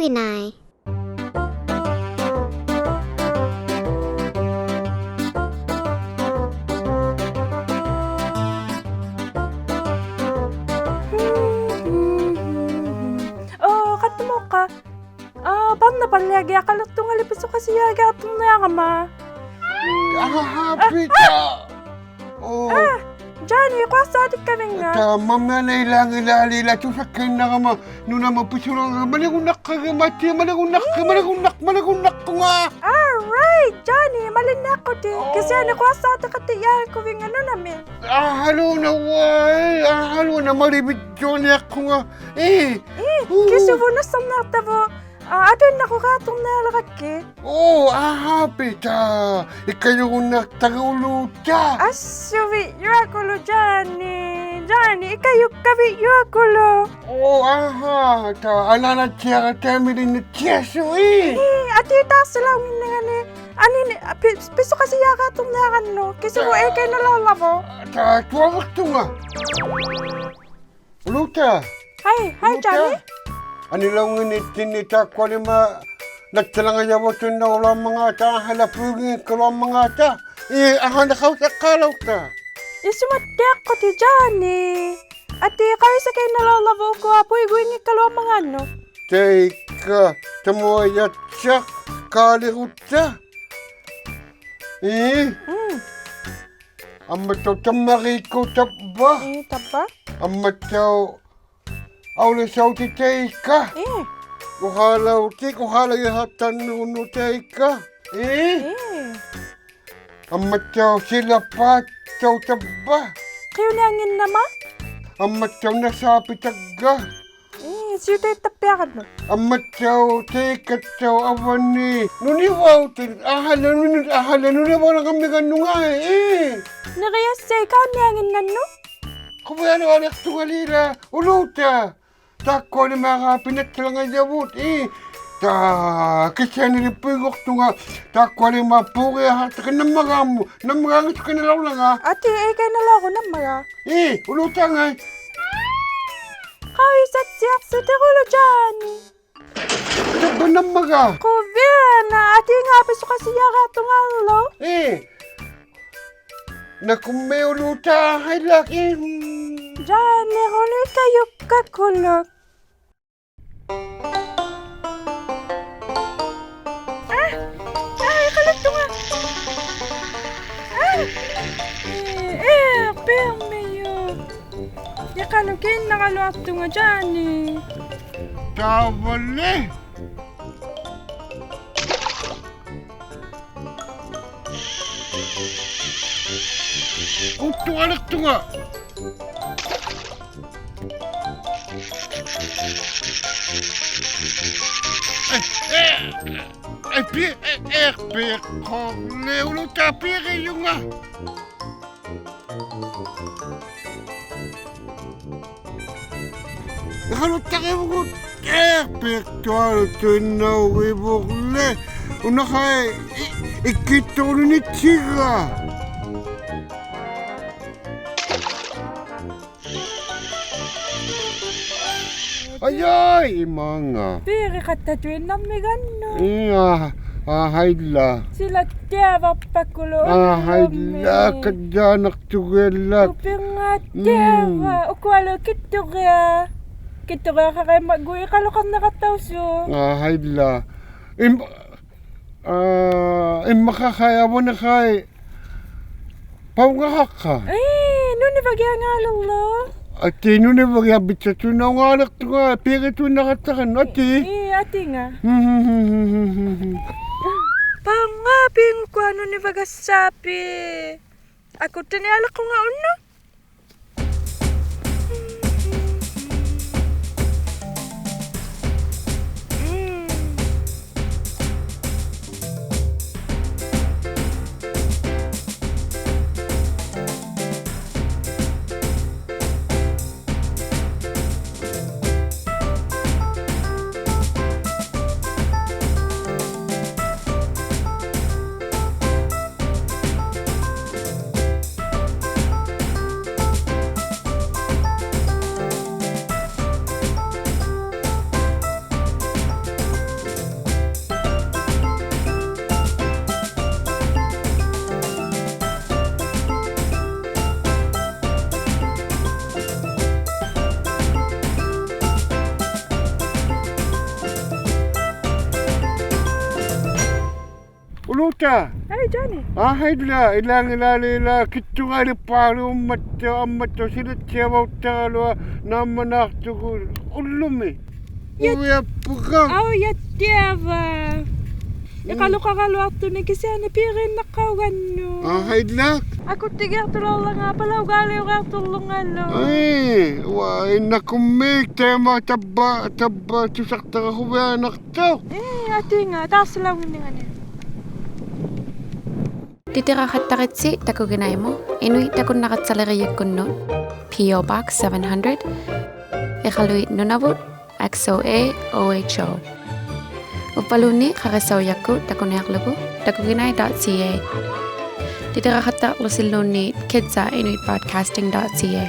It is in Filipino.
takuginai. Oh, katemu ka. Panna palyagi akaluttung alipiso kasi yagi atong nayangama. Pita. Johnny, kwasa adik ka nga. Mamma na ilang tusakin na kama nuna mapusurang malagunak ko nga. Alright, Johnny, malinak ko di. Kasi ano kwasa adik katiyahan ko wing ano namin. Halo na way. Halo na maribit Johnny ako nga. Kasi wala sa natabo. Adon na ko katong nalakaki. Pita. Ikayo kong nagtagaulo ka. Asuwi, yuakulo, Johnny. Johnny, ikayo kabi yuakulo. Alana tiya ka temili na tiya suwi. Ati tasalawin na nga ni. Piso kasi yaka itong nakano. Kasi mo kayo nalalabo. Tuwa waktu nga. Uluta. Hi, Johnny. Anilang ngitinita ko lima nagtalang ayawatun na ulang mga ta halapugin ko lang mga ta. Ahan na kaw sa kalaw ta. Isumadyak ko ti Johnny. Ati kayo sa kayo nalalabo ko apoy guwing ikalawang mga ano. Teka, tamoyat siya kalihut ta. Amataw tamariko tapa. Tapa? Amataw awla saw ti teka. Kuhala yahatan nuno teka. Amataw sila pataw taba. Kayo nangin naman? Amataw nasapi taga. Siyo tayo tapyakan mo. Amataw teka taw awani. Nuniwaw tin ahala nuniwaw na kami ganunga Nakaya siya ikaw nangin na no? Kumayano anak tungalira. Uluta. Tako ni mga pinatalang ayawot kasi nilipigok ito nga. Tako ni mga pugi hata ka ng mga mo. Ng mga nga ka nalaw lang ha. Ate, kayo nalaw ko ng mga. Uluta nga. Kawis at siyak sa tikulo, Johnny. Ito ba ng mga? Kuviana, ate nga piso kasi yaka itong alo. Nakume uluta. Ay laki. Johnny, huli kayo kakulok. Kalat ito nga. Permeyo. Yakalog kayo nakaluak ito nga, Johnny. Tawali. Ito anak ito nga. Ulo tapiri yung nga. Halos tayo mo perfectual tinawi bukle. Una kay ikito ni Tiga. Ayay, mga. Piri katatuin na may gano. Haidla. Sila tiyawa pakulo. Haidla, kadyanak tugela. Uping nga tiyawa. Ukwalo kituga. Kituga ka kay mag-uwi kalukang nakatawso. Haidla. Makakaya mo na kay pangahak ka. Nuni bagya nga lalo. Ati, nuni bagya bitsa ito na nga anak ito nga. Pira ito nakatakan. Ati. Ati nga. Pangaping ko ano ni baga sabi. Ako tiniala ko nga uno. Uta. Hey Johnny. Ahidla ilang kittungali paalu ammatto silittiavauttagalua nammanartugu ullumi. Uviappuga. Oh jättiävä. Ja kalukakaluartuni kisiani piirin nakkaugannu. Ahidla. Aku tigertulollanga palaugaaliugaartullungallu. Ai, wa innakummi teema tabba tusartarahuvianartau. Atinga taarsalauginningani. Titirahattaritsi takuginai mo, inui takunnaqatsaleriakkunnu, P.O. Box 700, ïᖃᓪᓕഅᖅતુৎ, XOA-OHO. Uppaluni qaqissaujakku takunearlugu takuginai.ca. Titirahattaqlusilluunni kids@inuitbroadcasting.ca.